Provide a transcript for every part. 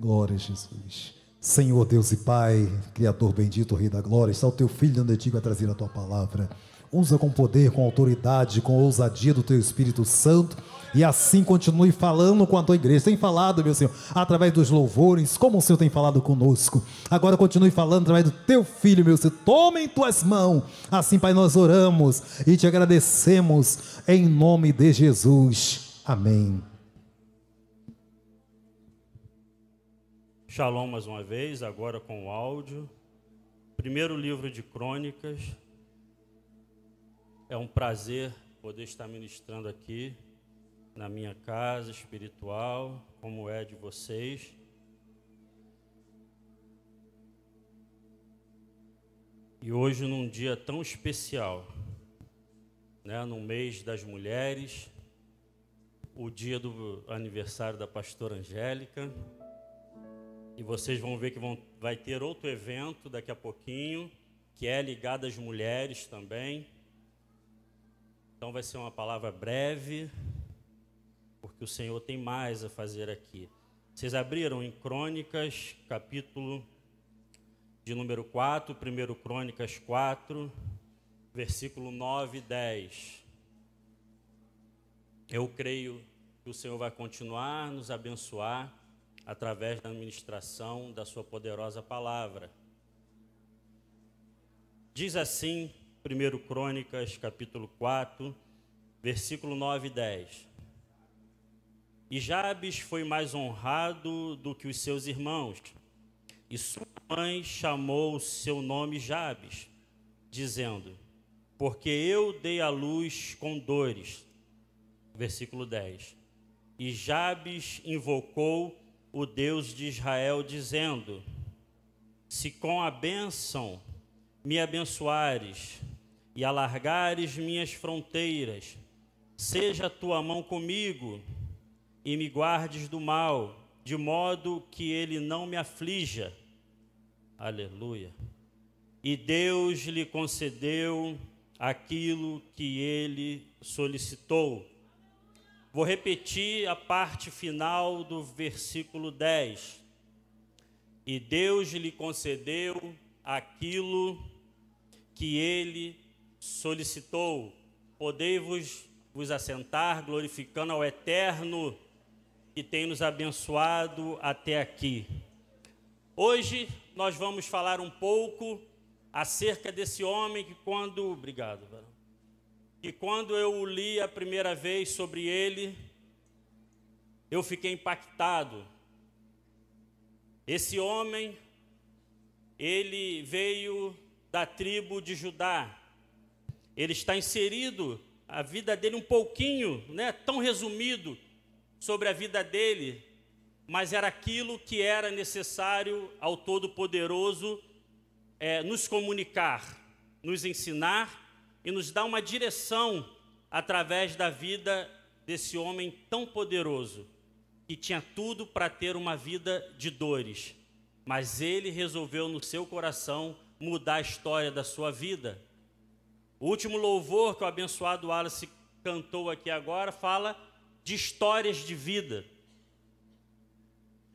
Glória a Jesus. Senhor Deus e Pai, Criador bendito, Rei da Glória, está o teu Filho onde vai trazer a tua palavra. Usa com poder, com autoridade, com ousadia do teu Espírito Santo, e assim continue falando com a tua igreja. Tem falado, meu Senhor, através dos louvores, como o Senhor tem falado conosco. Agora continue falando através do teu Filho, meu Senhor. Toma em tuas mãos. Assim, Pai, nós oramos e te agradecemos em nome de Jesus. Amém. Shalom mais uma vez, agora com o áudio. Primeiro livro de Crônicas. É um prazer poder estar ministrando aqui na minha casa espiritual, como é de vocês. E hoje, num dia tão especial, né, no mês das mulheres, o dia do aniversário da pastora Angélica. E vocês vão ver que vai ter outro evento daqui a pouquinho, que é ligado às mulheres também. Então vai ser uma palavra breve, porque o Senhor tem mais a fazer aqui. Vocês abriram em Crônicas, capítulo de número 4, 1 Crônicas 4, versículo 9 e 10. Eu creio que o Senhor vai continuar a nos abençoar através da administração da sua poderosa palavra. Diz assim, 1 Crônicas, capítulo 4, versículo 9 e 10. E Jabes foi mais honrado do que os seus irmãos, e sua mãe chamou o seu nome Jabes, dizendo, porque eu dei à luz com dores. Versículo 10. E Jabes invocou o Deus de Israel, dizendo, se com a bênção me abençoares e alargares minhas fronteiras, seja a tua mão comigo e me guardes do mal, de modo que ele não me aflija. Aleluia. E Deus lhe concedeu aquilo que ele solicitou. Vou repetir a parte final do versículo 10. E Deus lhe concedeu aquilo que ele solicitou. Podei-vos assentar, glorificando ao Eterno que tem nos abençoado até aqui. Hoje nós vamos falar um pouco acerca desse homem que Obrigado, Varão. E quando eu li a primeira vez sobre ele, eu fiquei impactado. Esse homem, ele veio da tribo de Judá. Ele está inserido, a vida dele um pouquinho, né, tão resumido sobre a vida dele, mas era aquilo que era necessário ao Todo-Poderoso nos comunicar, nos ensinar e nos dar uma direção através da vida desse homem tão poderoso, que tinha tudo para ter uma vida de dores, mas ele resolveu no seu coração mudar a história da sua vida. O último louvor que o abençoado Wallace cantou aqui agora fala de histórias de vida.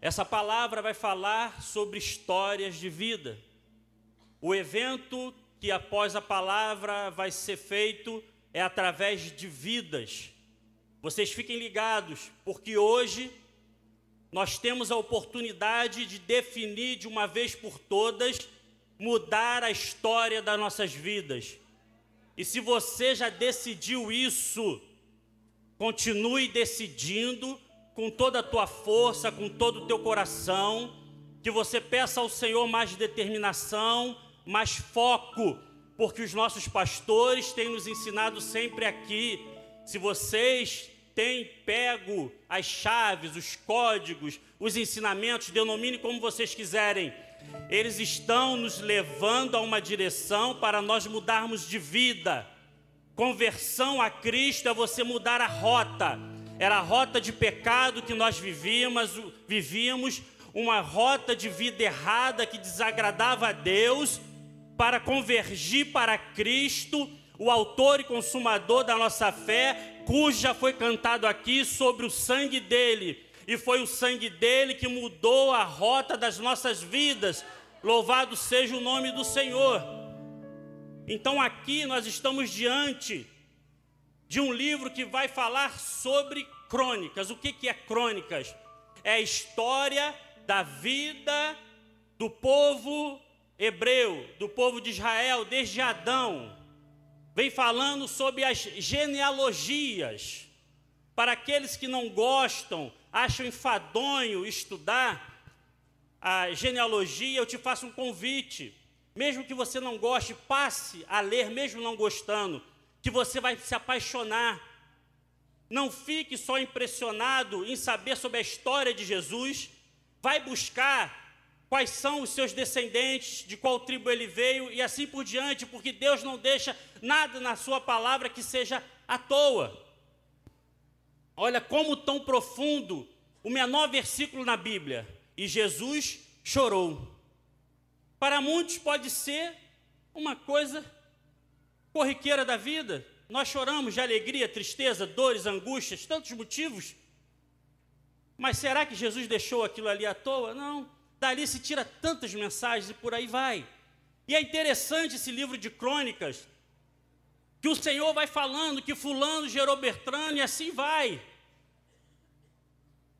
Essa palavra vai falar sobre histórias de vida. O evento que após a palavra vai ser feito é através de vidas. Vocês fiquem ligados, porque hoje nós temos a oportunidade de definir de uma vez por todas, mudar a história das nossas vidas. E se você já decidiu isso, continue decidindo com toda a tua força, com todo o teu coração, que você peça ao Senhor mais determinação, mais foco, porque os nossos pastores têm nos ensinado sempre aqui, se vocês têm pego as chaves, os códigos, os ensinamentos, denomine como vocês quiserem, eles estão nos levando a uma direção para nós mudarmos de vida. Conversão a Cristo é você mudar a rota. Era a rota de pecado que nós vivíamos, uma rota de vida errada que desagradava a Deus, para convergir para Cristo, o autor e consumador da nossa fé, cuja foi cantado aqui sobre o sangue dele. e foi o sangue dele que mudou a rota das nossas vidas. Louvado seja o nome do Senhor. Então aqui nós estamos diante de um livro que vai falar sobre crônicas. O que é crônicas? É a história da vida do povo hebreu, do povo de Israel, desde Adão. Vem falando sobre as genealogias. Para aqueles que não gostam, acham enfadonho estudar a genealogia, eu te faço um convite. Mesmo que você não goste, passe a ler, mesmo não gostando, que você vai se apaixonar. Não fique só impressionado em saber sobre a história de Jesus. Vai buscar quais são os seus descendentes, de qual tribo ele veio e assim por diante, porque Deus não deixa nada na sua palavra que seja à toa. Olha como tão profundo o menor versículo na Bíblia. E Jesus chorou. Para muitos pode ser uma coisa corriqueira da vida. Nós choramos de alegria, tristeza, dores, angústias, tantos motivos. Mas será que Jesus deixou aquilo ali à toa? Não. Dali se tira tantas mensagens e por aí vai. E é interessante esse livro de crônicas, que o Senhor vai falando que fulano gerou Bertrano e assim vai.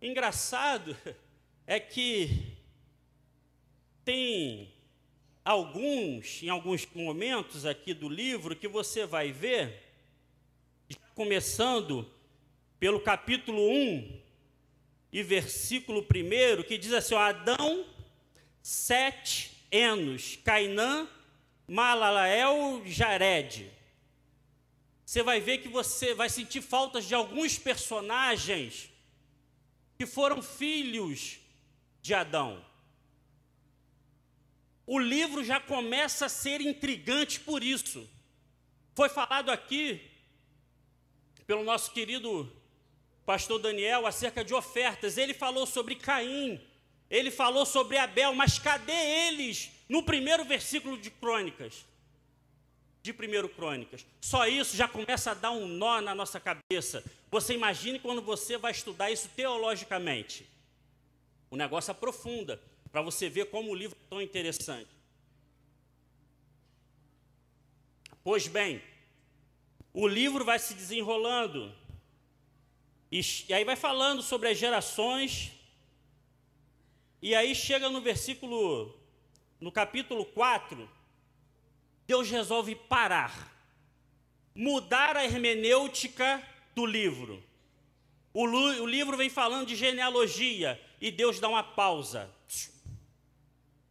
Engraçado é que tem em alguns momentos aqui do livro, que você vai ver, começando pelo capítulo 1 e versículo 1, que diz assim: Adão, 7 Enos, Cainã, Malalael, Jared. Você vai ver que você vai sentir faltas de alguns personagens que foram filhos de Adão. O livro já começa a ser intrigante por isso. Foi falado aqui pelo nosso querido pastor Daniel acerca de ofertas. Ele falou sobre Caim, ele falou sobre Abel, mas cadê eles no primeiro versículo de Crônicas? De 1 Crônicas. Só isso já começa a dar um nó na nossa cabeça. Você imagine quando você vai estudar isso teologicamente. O negócio aprofunda, para você ver como o livro é tão interessante. Pois bem, o livro vai se desenrolando, e aí vai falando sobre as gerações, e aí chega no capítulo 4, Deus resolve parar, mudar a hermenêutica do livro. O livro vem falando de genealogia, e Deus dá uma pausa.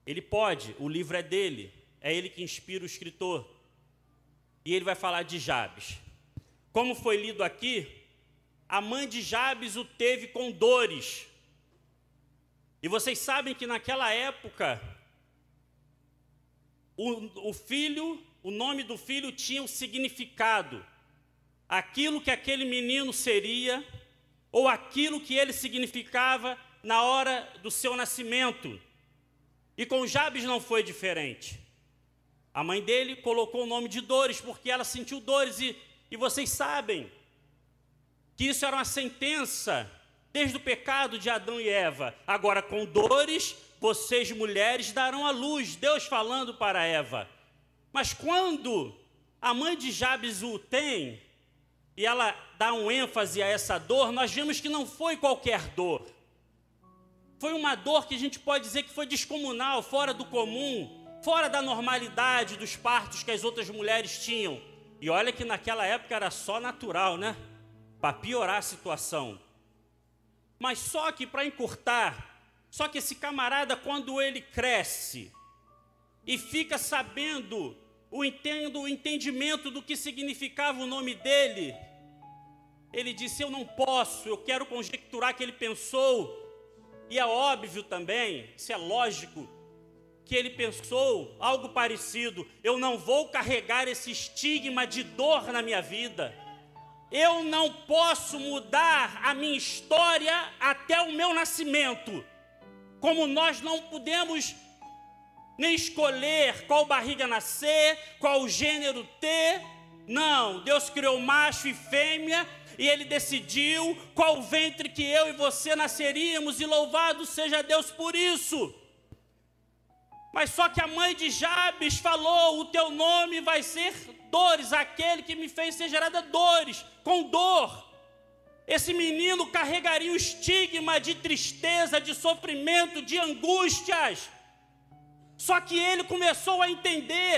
Ele pode, o livro é dele, é ele que inspira o escritor. E ele vai falar de Jabes. Como foi lido aqui, a mãe de Jabes o teve com dores. E vocês sabem que naquela época, o nome do filho tinha um significado. Aquilo que aquele menino seria, ou aquilo que ele significava na hora do seu nascimento. E com Jabes não foi diferente. A mãe dele colocou o nome de dores, porque ela sentiu dores, e vocês sabem que isso era uma sentença desde o pecado de Adão e Eva. Agora, com dores, vocês mulheres darão à luz, Deus falando para Eva. Mas quando a mãe de Jabes o tem, e ela dá um ênfase a essa dor, nós vemos que não foi qualquer dor. Foi uma dor que a gente pode dizer que foi descomunal, fora do comum, fora da normalidade dos partos que as outras mulheres tinham. E olha que naquela época era só natural, né? Para piorar a situação. Mas só que para encurtar, só que esse camarada, quando ele cresce e fica sabendo o entendimento do que significava o nome dele, ele disse: eu não posso, eu quero conjecturar que ele pensou, e é óbvio também, isso é lógico, que ele pensou algo parecido: eu não vou carregar esse estigma de dor na minha vida, eu não posso mudar a minha história até o meu nascimento, como nós não podemos nem escolher qual barriga nascer, qual gênero ter. Não, Deus criou macho e fêmea, e ele decidiu qual ventre que eu e você nasceríamos, e louvado seja Deus por isso. Mas só que a mãe de Jabes falou: o teu nome vai ser Dores, aquele que me fez ser gerada dores, com dor. Esse menino carregaria o estigma de tristeza, de sofrimento, de angústias. Só que ele começou a entender: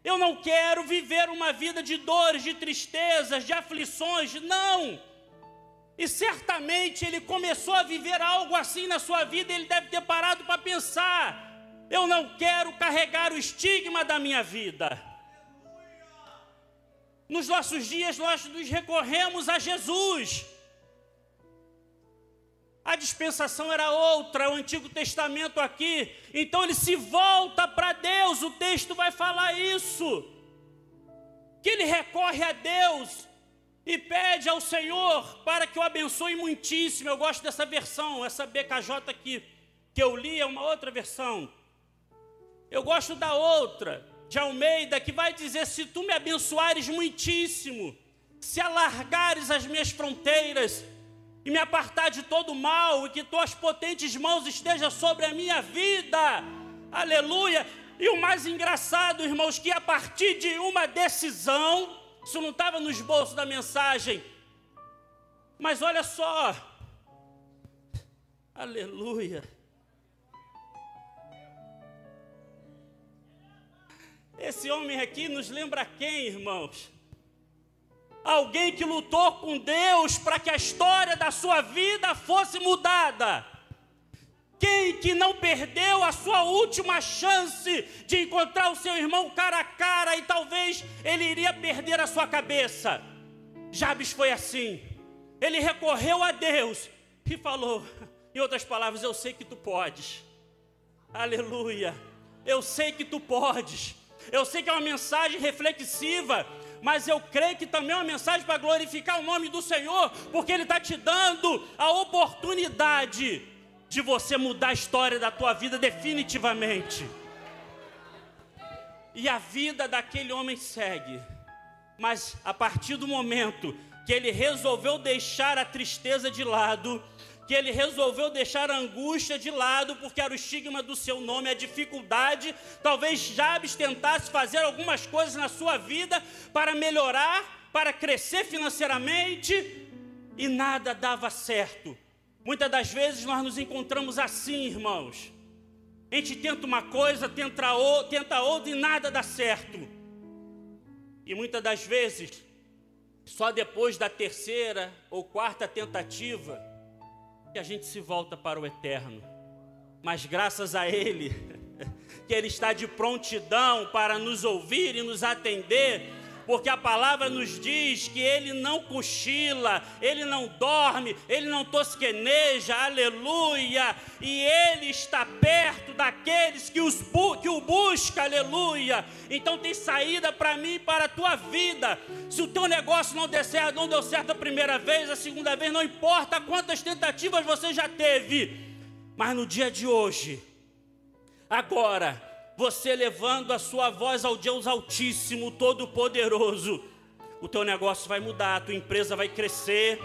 eu não quero viver uma vida de dores, de tristezas, de aflições, não. E certamente ele começou a viver algo assim na sua vida, e ele deve ter parado para pensar: eu não quero carregar o estigma da minha vida. Nos nossos dias nós nos recorremos a Jesus. A dispensação era outra, o Antigo Testamento aqui. Então ele se volta para Deus, o texto vai falar isso. Que ele recorre a Deus e pede ao Senhor para que o abençoe muitíssimo. Eu gosto dessa versão, essa BKJ aqui que eu li é uma outra versão. Eu gosto da outra, de Almeida, que vai dizer: se tu me abençoares muitíssimo, se alargares as minhas fronteiras e me apartar de todo mal, e que tuas potentes mãos estejam sobre a minha vida, aleluia. E o mais engraçado, irmãos, que a partir de uma decisão, isso não estava no esboço da mensagem, mas olha só, aleluia. Esse homem aqui nos lembra quem, irmãos? Alguém que lutou com Deus para que a história da sua vida fosse mudada. Quem que não perdeu a sua última chance de encontrar o seu irmão cara a cara, e talvez ele iria perder a sua cabeça? Jabes foi assim. Ele recorreu a Deus e falou, em outras palavras: eu sei que tu podes. Aleluia. Eu sei que tu podes. Eu sei que é uma mensagem reflexiva, mas eu creio que também é uma mensagem para glorificar o nome do Senhor, porque Ele está te dando a oportunidade de você mudar a história da tua vida definitivamente. E a vida daquele homem segue, mas a partir do momento que ele resolveu deixar a tristeza de lado, que ele resolveu deixar a angústia de lado, porque era o estigma do seu nome, a dificuldade. Talvez Jabes tentasse fazer algumas coisas na sua vida para melhorar, para crescer financeiramente, e nada dava certo. Muitas das vezes nós nos encontramos assim, irmãos. A gente tenta uma coisa, tenta outra, e nada dá certo. E muitas das vezes, só depois da terceira ou quarta tentativa, que a gente se volta para o eterno. Mas graças a Ele, que Ele está de prontidão para nos ouvir e nos atender, porque a palavra nos diz que Ele não cochila, Ele não dorme, Ele não tosqueneja, aleluia, e Ele está perto daqueles que o buscam, aleluia. Então tem saída para mim e para a tua vida. Se o teu negócio não der certo, não deu certo a primeira vez, a segunda vez, não importa quantas tentativas você já teve, mas no dia de hoje, agora, você levando a sua voz ao Deus Altíssimo, Todo-Poderoso, o teu negócio vai mudar, a tua empresa vai crescer.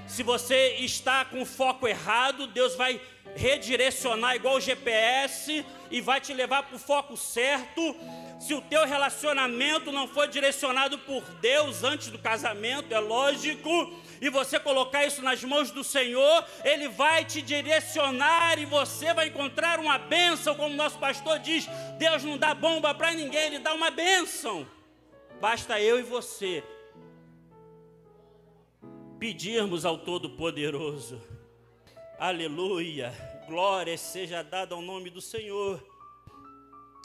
Se você está com o foco errado, Deus vai redirecionar igual o GPS e vai te levar para o foco certo. Se o teu relacionamento não foi direcionado por Deus antes do casamento, é lógico, e você colocar isso nas mãos do Senhor, Ele vai te direcionar e você vai encontrar uma bênção. Como nosso pastor diz, Deus não dá bomba para ninguém, Ele dá uma bênção. Basta eu e você pedirmos ao Todo-Poderoso. Aleluia, glória seja dada ao nome do Senhor.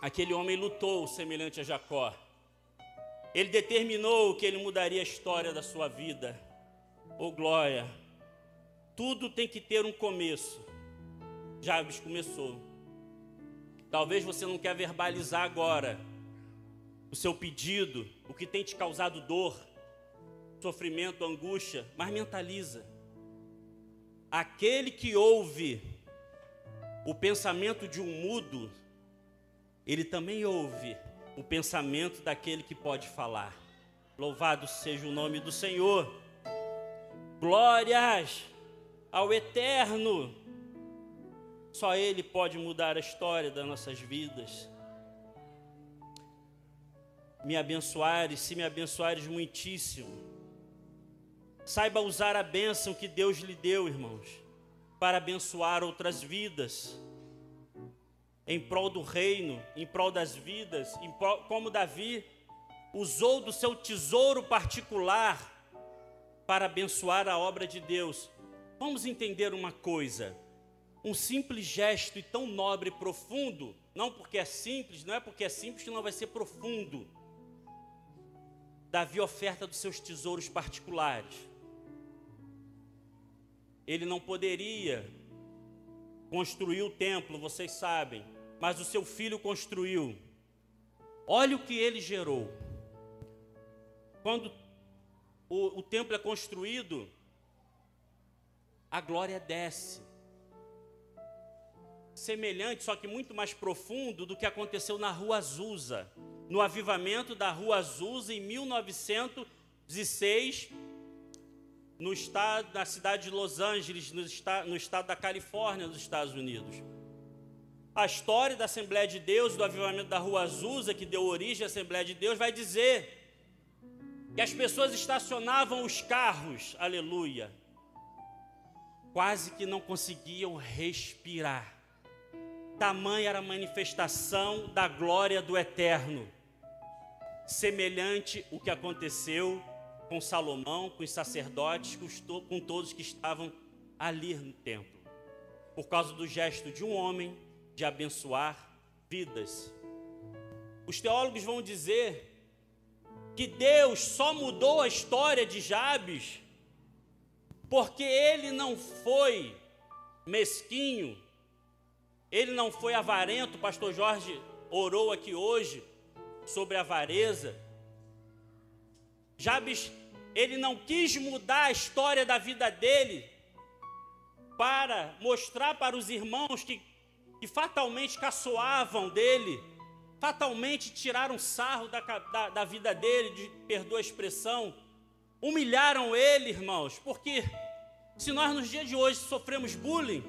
Aquele homem lutou semelhante a Jacó. Ele determinou que ele mudaria a história da sua vida. Oh glória, tudo tem que ter um começo. Jabes começou. Talvez você não quer verbalizar agora o seu pedido, o que tem te causado dor, sofrimento, angústia, mas mentaliza. Aquele que ouve o pensamento de um mudo, ele também ouve o pensamento daquele que pode falar. Louvado seja o nome do Senhor. Glórias ao Eterno. Só Ele pode mudar a história das nossas vidas. Me abençoares, se me abençoares muitíssimo. Saiba usar a bênção que Deus lhe deu, irmãos, para abençoar outras vidas, em prol do reino, em prol das vidas, como Davi usou do seu tesouro particular para abençoar a obra de Deus. Vamos entender uma coisa: um simples gesto e tão nobre e profundo, não porque é simples, não é porque é simples que não vai ser profundo. Davi oferta dos seus tesouros particulares. Ele não poderia construir o templo, vocês sabem, mas o seu filho construiu. Olha o que ele gerou. Quando o templo é construído, a glória desce. Semelhante, só que muito mais profundo do que aconteceu na Rua Azusa. No avivamento da Rua Azusa, em 1906, na cidade de Los Angeles, no estado da Califórnia, dos Estados Unidos. A história da Assembleia de Deus, do avivamento da Rua Azusa, que deu origem à Assembleia de Deus, vai dizer que as pessoas estacionavam os carros, aleluia, quase que não conseguiam respirar. Tamanha era a manifestação da glória do Eterno. Semelhante o que aconteceu com Salomão, com os sacerdotes, com todos que estavam ali no templo, por causa do gesto de um homem de abençoar vidas. Os teólogos vão dizer que Deus só mudou a história de Jabes porque ele não foi mesquinho, ele não foi avarento. O pastor Jorge orou aqui hoje sobre a avareza. Jabes, ele não quis mudar a história da vida dele para mostrar para os irmãos que fatalmente caçoavam dele, fatalmente tiraram sarro da vida dele, perdoa a expressão, humilharam ele, irmãos, porque se nós nos dias de hoje sofremos bullying,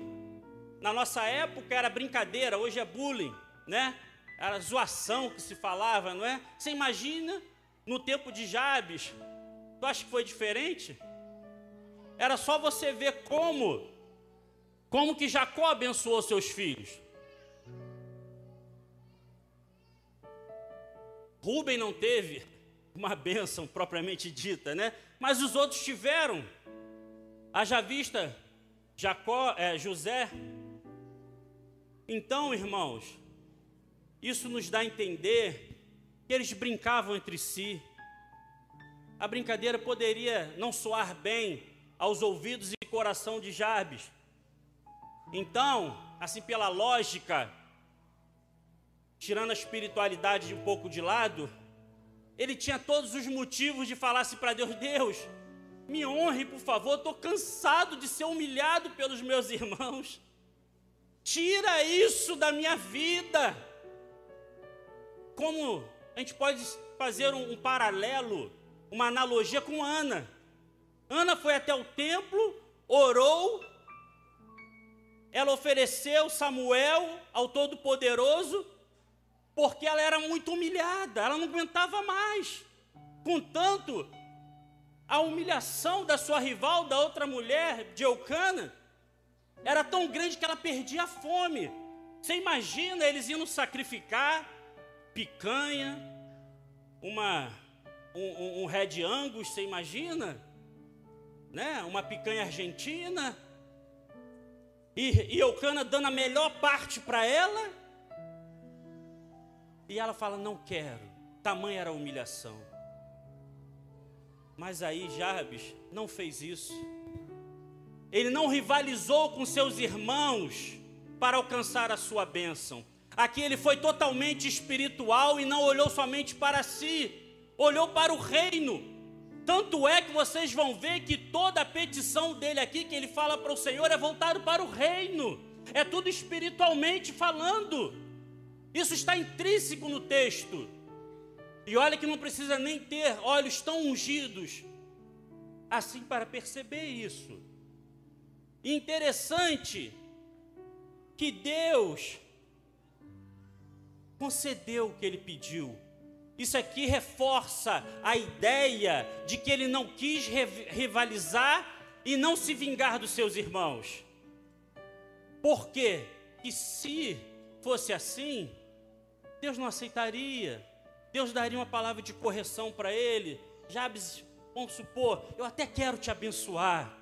na nossa época era brincadeira, hoje é bullying, né? Era zoação que se falava, não é? Você imagina no tempo de Jabes, tu acha que foi diferente? Era só você ver como que Jacó abençoou seus filhos. Rúben não teve uma bênção propriamente dita, né? Mas os outros tiveram. Haja vista José. Então, irmãos, isso nos dá a entender que eles brincavam entre si. A brincadeira poderia não soar bem aos ouvidos e coração de Jabes. Então, assim pela lógica, tirando a espiritualidade um pouco de lado, ele tinha todos os motivos de falar assim para Deus: Deus, me honre, por favor, estou cansado de ser humilhado pelos meus irmãos. Tira isso da minha vida. Como a gente pode fazer um paralelo, uma analogia com Ana. Ana foi até o templo, orou, ela ofereceu Samuel ao Todo-Poderoso, porque ela era muito humilhada, ela não aguentava mais. Contanto, a humilhação da sua rival, da outra mulher, de Eucana, era tão grande que ela perdia a fome. Você imagina eles indo sacrificar picanha, um Red Angus, você imagina? Né? Uma picanha argentina, e Eucana dando a melhor parte para ela, e ela fala: não quero. Tamanha era a humilhação. Mas aí Jabes não fez isso. Ele não rivalizou com seus irmãos para alcançar a sua bênção. Aqui ele foi totalmente espiritual e não olhou somente para si, olhou para o reino. Tanto é que vocês vão ver que toda a petição dele aqui, que ele fala para o Senhor, é voltado para o reino. É tudo espiritualmente falando. Isso está intrínseco no texto. E olha que não precisa nem ter olhos tão ungidos assim para perceber isso. E interessante que Deus concedeu o que ele pediu. Isso aqui reforça a ideia de que ele não quis rivalizar e não se vingar dos seus irmãos. Por quê? E se fosse assim, Deus não aceitaria. Deus daria uma palavra de correção para ele. Jabes, vamos supor, eu até quero te abençoar,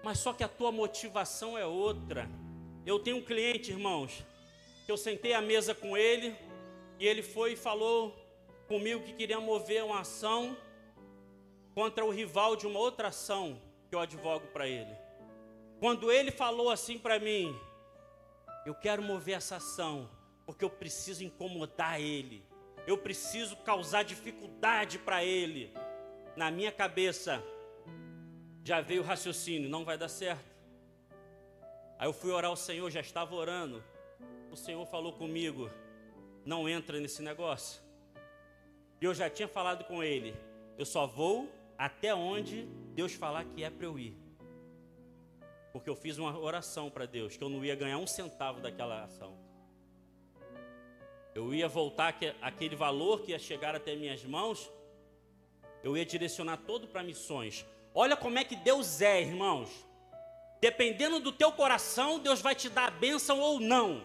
mas só que a tua motivação é outra. Eu tenho um cliente, irmãos, que eu sentei à mesa com ele, e ele foi e falou comigo que queria mover uma ação contra o rival de uma outra ação que eu advogo para ele. Quando ele falou assim para mim, eu quero mover essa ação, porque eu preciso incomodar ele, eu preciso causar dificuldade para ele. Na minha cabeça já veio o raciocínio, não vai dar certo. Aí eu fui orar ao Senhor, já estava orando. O Senhor falou comigo, não entra nesse negócio. E eu já tinha falado com ele, eu só vou até onde Deus falar que é para eu ir. Porque eu fiz uma oração para Deus, que eu não ia ganhar um centavo daquela ação. Eu ia voltar aquele valor que ia chegar até minhas mãos, eu ia direcionar todo para missões. Olha como é que Deus é, irmãos. Dependendo do teu coração, Deus vai te dar a bênção ou não.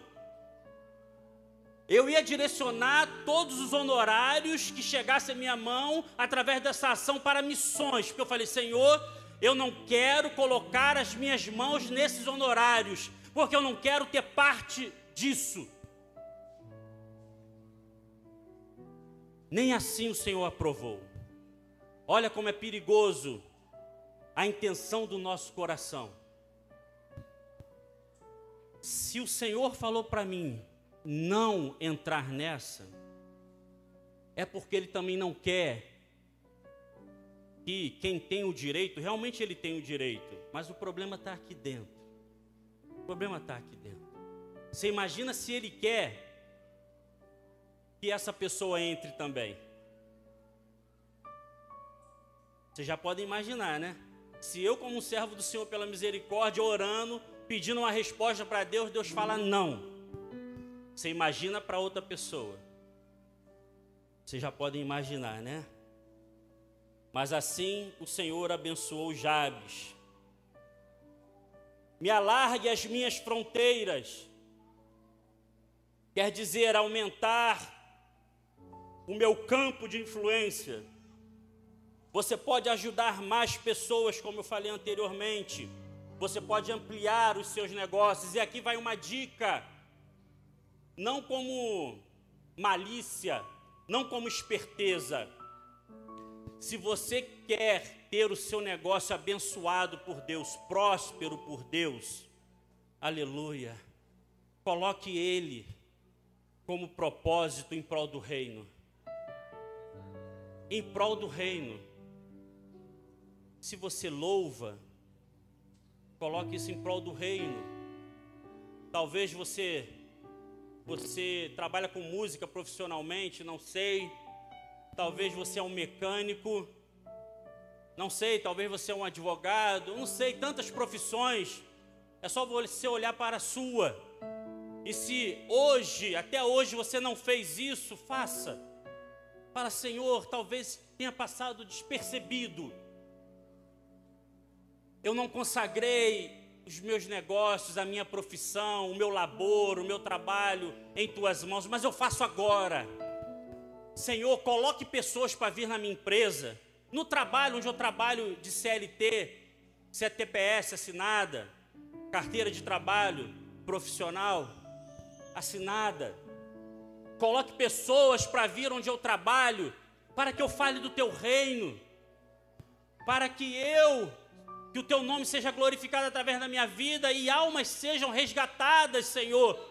Eu ia direcionar todos os honorários que chegassem à minha mão através dessa ação para missões. Porque eu falei, Senhor, eu não quero colocar as minhas mãos nesses honorários, porque eu não quero ter parte disso. Nem assim o Senhor aprovou. Olha como é perigoso a intenção do nosso coração. Se o Senhor falou para mim não entrar nessa, é porque Ele também não quer que quem tem o direito, realmente ele tem o direito, mas o problema está aqui dentro. O problema está aqui dentro. Você imagina se Ele quer que essa pessoa entre também. Você já pode imaginar, né? Se eu, como um servo do Senhor pela misericórdia, orando, pedindo uma resposta para Deus, Deus fala não. Você imagina para outra pessoa. Você já pode imaginar, né? Mas assim o Senhor abençoou Jabes. Me alargue as minhas fronteiras. Quer dizer, aumentar o meu campo de influência. Você pode ajudar mais pessoas, como eu falei anteriormente. Você pode ampliar os seus negócios. E aqui vai uma dica. Não como malícia, não como esperteza. Se você quer ter o seu negócio abençoado por Deus, próspero por Deus, aleluia, coloque ele como propósito em prol do reino. Em prol do reino. Se você louva, coloque isso em prol do reino. Talvez você trabalha com música profissionalmente, não sei. Talvez você é um mecânico, não sei, talvez você é um advogado, não sei, tantas profissões. É só você olhar para a sua. E se hoje, até hoje você não fez isso, faça. Fala, Senhor, talvez tenha passado despercebido. Eu não consagrei os meus negócios, a minha profissão, o meu labor, o meu trabalho em Tuas mãos, mas eu faço agora. Senhor, coloque pessoas para vir na minha empresa, no trabalho onde eu trabalho de CLT, CTPS assinada, carteira de trabalho profissional assinada. Coloque pessoas para vir onde eu trabalho, para que eu fale do Teu reino, para que o Teu nome seja glorificado através da minha vida e almas sejam resgatadas, Senhor,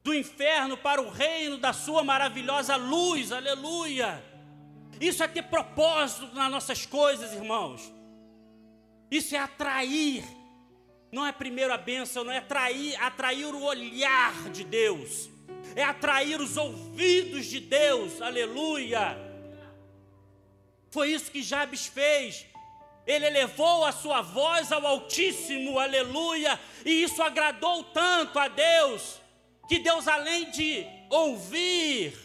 do inferno para o reino da Sua maravilhosa luz, aleluia. Isso é ter propósito nas nossas coisas, irmãos. Isso é atrair, não é primeiro a bênção, não é atrair o olhar de Deus, é atrair os ouvidos de Deus, aleluia. Foi isso que Jabes fez. Ele elevou a sua voz ao Altíssimo, aleluia, e isso agradou tanto a Deus, que Deus, além de ouvir,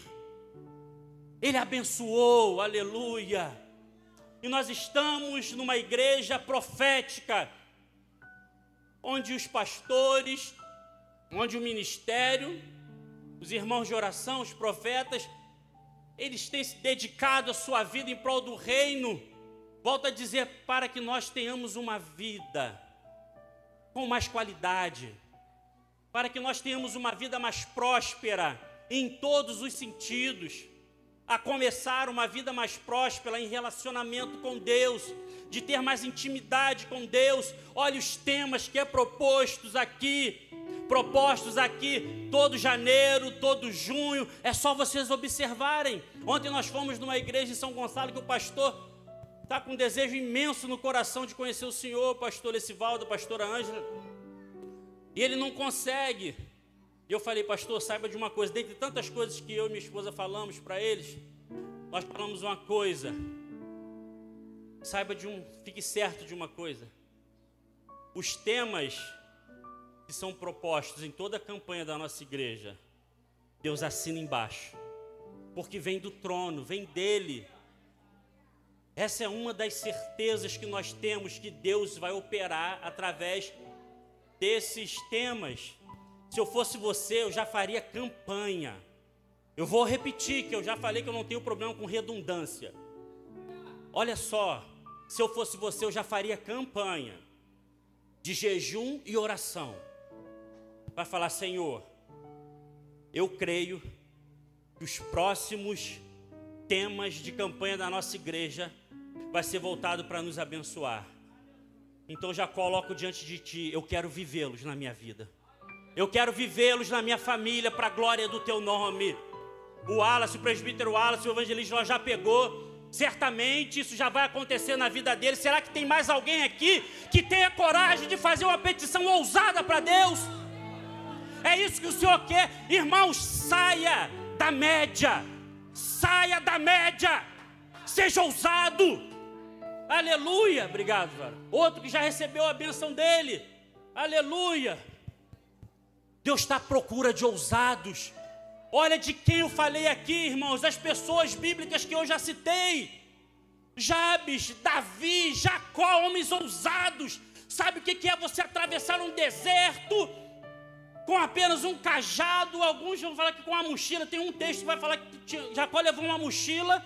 Ele abençoou, aleluia. E nós estamos numa igreja profética, onde os pastores, onde o ministério, os irmãos de oração, os profetas, eles têm se dedicado a sua vida em prol do reino. Volto a dizer, para que nós tenhamos uma vida com mais qualidade, para que nós tenhamos uma vida mais próspera em todos os sentidos, a começar uma vida mais próspera em relacionamento com Deus, de ter mais intimidade com Deus. Olha os temas que é propostos aqui todo janeiro, todo junho, é só vocês observarem. Ontem nós fomos numa igreja em São Gonçalo que o pastor está com um desejo imenso no coração de conhecer o Senhor, pastor Lecivaldo, pastora Ângela, e ele não consegue. E eu falei, pastor, saiba de uma coisa, dentre tantas coisas que eu e minha esposa falamos para eles, nós falamos uma coisa, fique certo de uma coisa, os temas que são propostos em toda a campanha da nossa igreja, Deus assina embaixo, porque vem do trono, vem dele. Essa é uma das certezas que nós temos, que Deus vai operar através desses temas. Se eu fosse você, eu já faria campanha. Eu vou repetir, que eu já falei que eu não tenho problema com redundância. Olha só, se eu fosse você, eu já faria campanha de jejum e oração. Vai falar, Senhor, eu creio que os próximos temas de campanha da nossa igreja vai ser voltado para nos abençoar. Então já coloco diante de Ti, eu quero vivê-los na minha vida. Eu quero vivê-los na minha família, para a glória do Teu nome. O Wallace, o presbítero Wallace, o evangelista já pegou. Certamente isso já vai acontecer na vida dele. Será que tem mais alguém aqui que tenha coragem de fazer uma petição ousada para Deus? É isso que o Senhor quer. Irmãos, saia da média. Saia da média. Seja ousado. Aleluia. Obrigado, cara. Outro que já recebeu a bênção dele. Aleluia. Deus está à procura de ousados. Olha de quem eu falei aqui, irmãos, das pessoas bíblicas que eu já citei. Jabes, Davi, Jacó, homens ousados. Sabe o que é você atravessar um deserto com apenas um cajado? Alguns vão falar que com uma mochila. Tem um texto que vai falar que Jacó levou uma mochila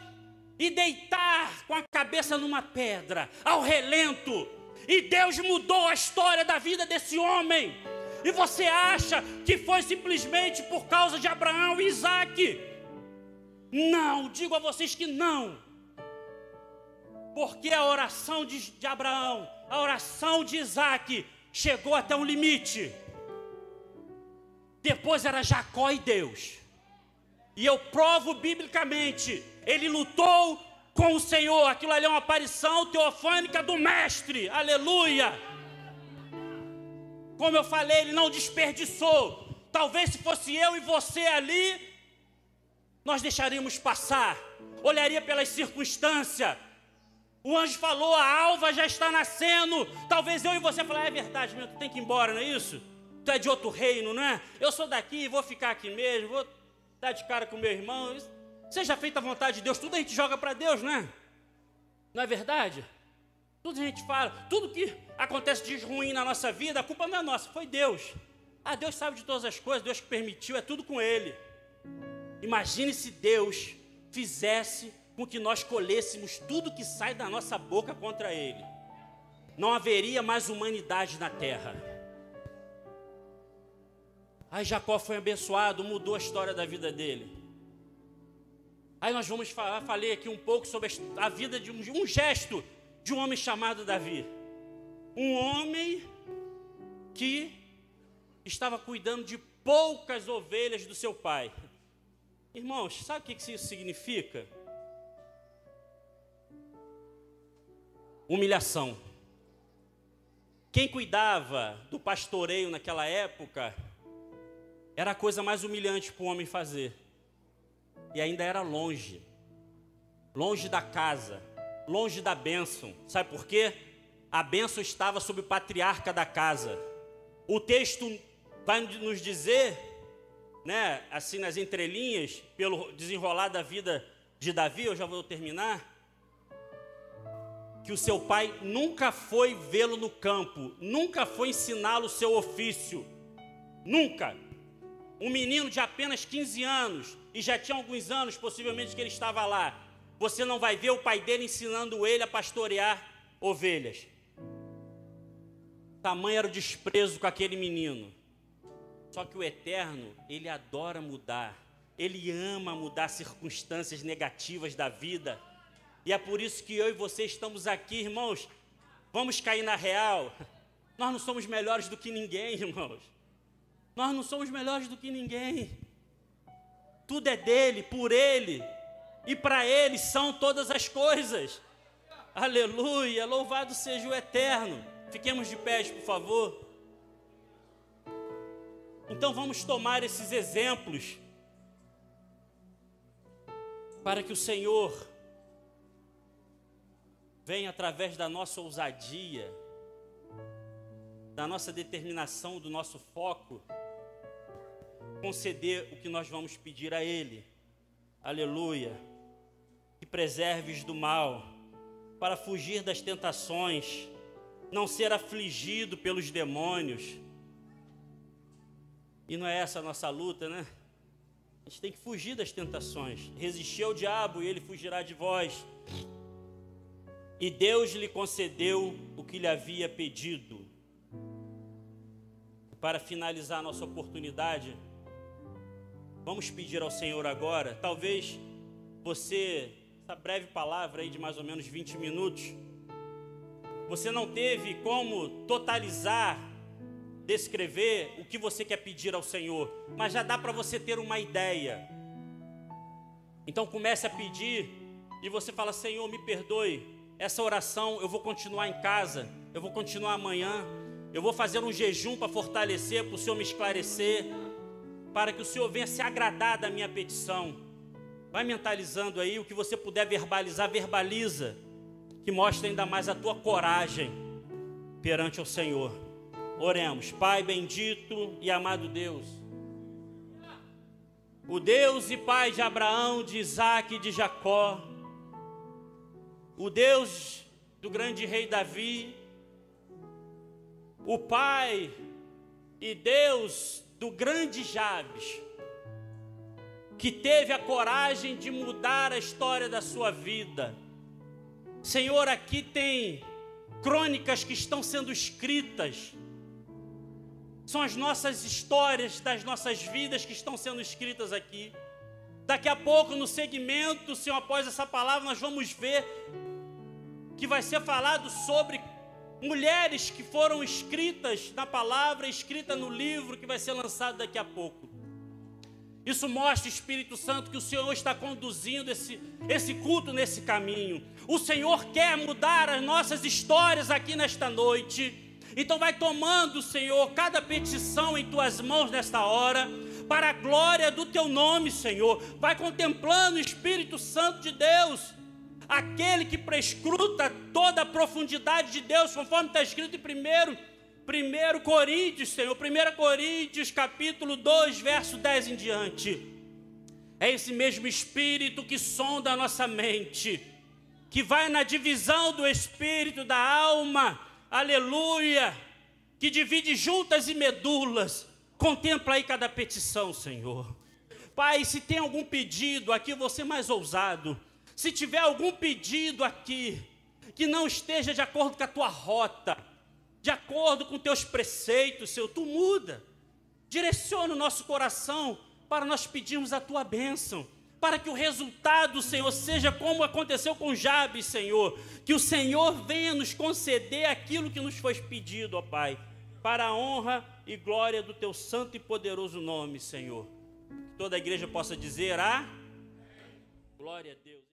e deitar com a cabeça numa pedra, ao relento. E Deus mudou a história da vida desse homem. E você acha que foi simplesmente por causa de Abraão e Isaac? Não, digo a vocês que não. Porque a oração de Abraão, a oração de Isaac, chegou até um limite. Depois era Jacó e Deus. E eu provo biblicamente, ele lutou com o Senhor. Aquilo ali é uma aparição teofânica do mestre. Aleluia. Como eu falei, ele não desperdiçou. Talvez se fosse eu e você ali, nós deixaríamos passar. Olharia pelas circunstâncias. O anjo falou, a alva já está nascendo. Talvez eu e você falar, é verdade, meu, tu tem que ir embora, não é isso? Tu é de outro reino, não é? Eu sou daqui, vou ficar aqui mesmo, vou dar de cara com meu irmão. Seja feita a vontade de Deus, tudo a gente joga para Deus, não é? Não é verdade? Tudo a gente fala, tudo que acontece de ruim na nossa vida, a culpa não é nossa, foi Deus. Ah, Deus sabe de todas as coisas, Deus que permitiu, é tudo com Ele. Imagine se Deus fizesse com que nós colhêssemos tudo que sai da nossa boca contra Ele. Não haveria mais humanidade na terra. Aí Jacó foi abençoado, mudou a história da vida dele. Aí nós vamos falar, falei aqui um pouco sobre a vida de um gesto de um homem chamado Davi. Um homem que estava cuidando de poucas ovelhas do seu pai. Irmãos, sabe o que isso significa? Humilhação. Quem cuidava do pastoreio naquela época era a coisa mais humilhante para o homem fazer. E ainda era longe. Longe da casa. longe da bênção. Sabe por quê? A bênção estava sobre o patriarca da casa. O texto vai nos dizer, né, assim nas entrelinhas, pelo desenrolar da vida de Davi, eu já vou terminar, que o seu pai nunca foi vê-lo no campo, nunca foi ensiná-lo o seu ofício, nunca. Um menino de apenas 15 anos, e já tinha alguns anos possivelmente que ele estava lá, você não vai ver o pai dele ensinando ele a pastorear ovelhas. Tamanho era o desprezo com aquele menino. Só que o Eterno, ele adora mudar, ele ama mudar circunstâncias negativas da vida. E é por isso que eu e você estamos aqui, irmãos. Vamos cair na real. Nós não somos melhores do que ninguém, irmãos. Nós não somos melhores do que ninguém. Tudo é dele, por ele. E para ele são todas as coisas. Aleluia, louvado seja o Eterno. Fiquemos de pé, por favor. Então vamos tomar esses exemplos para que o Senhor venha, através da nossa ousadia, da nossa determinação, do nosso foco, conceder o que nós vamos pedir a Ele. Aleluia. Que preserves do mal, para fugir das tentações, não ser afligido pelos demônios. E não é essa a nossa luta, né? A gente tem que fugir das tentações. Resistir ao diabo e ele fugirá de vós. E Deus lhe concedeu o que lhe havia pedido. Para finalizar a nossa oportunidade, vamos pedir ao Senhor agora. Talvez você, essa breve palavra aí de mais ou menos 20 minutos, você não teve como totalizar, descrever o que você quer pedir ao Senhor, mas já dá para você ter uma ideia. Então comece a pedir e você fala: Senhor, me perdoe, essa oração eu vou continuar em casa, eu vou continuar amanhã, eu vou fazer um jejum para fortalecer, para o Senhor me esclarecer, para que o Senhor venha se agradar da minha petição. Vai mentalizando aí, o que você puder verbalizar, verbaliza, que mostra ainda mais a tua coragem perante o Senhor. Oremos. Pai bendito e amado Deus, o Deus e Pai de Abraão, de Isaque e de Jacó, o Deus do grande rei Davi, o Pai e Deus do grande Jabes, que teve a coragem de mudar a história da sua vida. Senhor, aqui tem crônicas que estão sendo escritas. São as nossas histórias das nossas vidas que estão sendo escritas aqui. Daqui a pouco, no segmento, Senhor, após essa palavra, nós vamos ver que vai ser falado sobre mulheres que foram escritas na palavra, escrita no livro que vai ser lançado daqui a pouco. Isso mostra, Espírito Santo, que o Senhor está conduzindo esse culto nesse caminho. O Senhor quer mudar as nossas histórias aqui nesta noite. Então vai tomando, Senhor, cada petição em Tuas mãos nesta hora, para a glória do Teu nome, Senhor. Vai contemplando o Espírito Santo de Deus, aquele que prescruta toda a profundidade de Deus, conforme está escrito em 1 Coríntios, Senhor, 1 Coríntios capítulo 2, verso 10 em diante. É esse mesmo Espírito que sonda a nossa mente, que vai na divisão do Espírito, da alma, aleluia, que divide juntas e medulas. Contempla aí cada petição, Senhor. Pai, se tem algum pedido aqui, você mais ousado. Se tiver algum pedido aqui que não esteja de acordo com a Tua rota, de acordo com Teus preceitos, Senhor, Tu muda. Direciona o nosso coração para nós pedirmos a Tua bênção, para que o resultado, Senhor, seja como aconteceu com Jabes, Senhor. Que o Senhor venha nos conceder aquilo que nos foi pedido, ó Pai, para a honra e glória do Teu santo e poderoso nome, Senhor. Que toda a igreja possa dizer: glória a Deus.